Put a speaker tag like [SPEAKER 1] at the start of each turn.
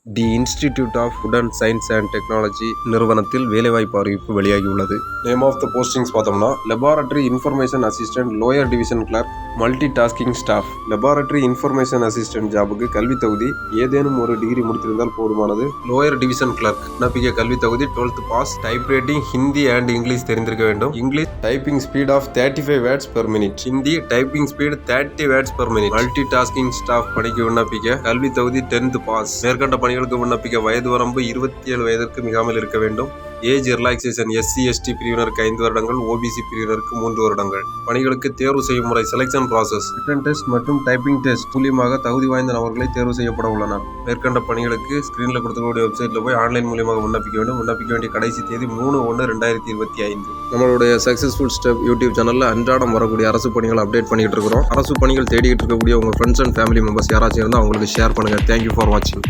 [SPEAKER 1] The institute of food and science and technology நிறுவனத்தில் வேலைவாய்ப்பு அறிவிப்பு வெளியாகியுள்ளது. நேம் ஆஃப் த போஸ்டிங்ஸ் பார்த்தோம்னா laboratory information assistant lower division clerk multi tasking staff. Laboratory information assistant ஜாபுக்கு கல்வி தகுதி ஏதேனும் ஒரு டிகிரி முடித்திருந்தால் போதுமானது. லோயர் டிவிஷன் கிளர்க் விண்ணப்பிக்க கல்வி தகுதி 12th pass. Type writing Hindi and English தெரிந்திருக்க வேண்டும். English typing speed of 35 words per minute. Hindi typing speed 30 words per minute. Multi tasking staff பணிக்கு விண்ணப்பிக்க கல்வி தகுதி 10th பாஸ். மேற்கண்ட பணிகளுக்கு விண்ணப்பிக்க வயது வரம்பு 27 வயதிற்கு மிகாமல் இருக்க வேண்டும். ஏஜ் ரிலாக்சேஷன் SC/ST பிரிவினருக்கு 5 வருடங்கள், OBC பிரிவினருக்கு 3 வருடங்கள். பணிகளுக்கு தேர்வு செய்யும் முறை செலக்ஷன் ப்ராசஸ் ரிட்டன் டெஸ்ட் மற்றும் டைப்பிங் டெஸ்ட் மூலியமாக தகுதி வாய்ந்த நபர்களை தேர்வு செய்யப்பட உள்ளனர். மேற்கண்ட பணிகளுக்கு ஸ்கிரீன்ல கொடுக்கக்கூடிய வெப்சைட்ல போய் ஆன்லைன் மூலியமாக விண்ணப்பிக்க வேண்டும். விண்ணப்பிக்க வேண்டிய கடைசி தேதி 3/1/2025. நம்மளுடைய சக்சஸ்ஃபுல் ஸ்டெப் யூடியூப் சேனல்ல அன்றாடம் வரக்கூடிய அரசு பணிகளை அப்டேட் பண்ணிட்டு இருக்கிறோம். அரசு பணிகள் தேடிட்டு இருக்கக்கூடிய உங்க ஃப்ரெண்ட்ஸ் அண்ட் ஃபேமிலி மெம்பர்ஸ் யாராச்சும் இருந்தால் அவங்களுக்கு ஷேர் பண்ணுங்க. தேங்க்யூ ஃபார் வாட்சிங்.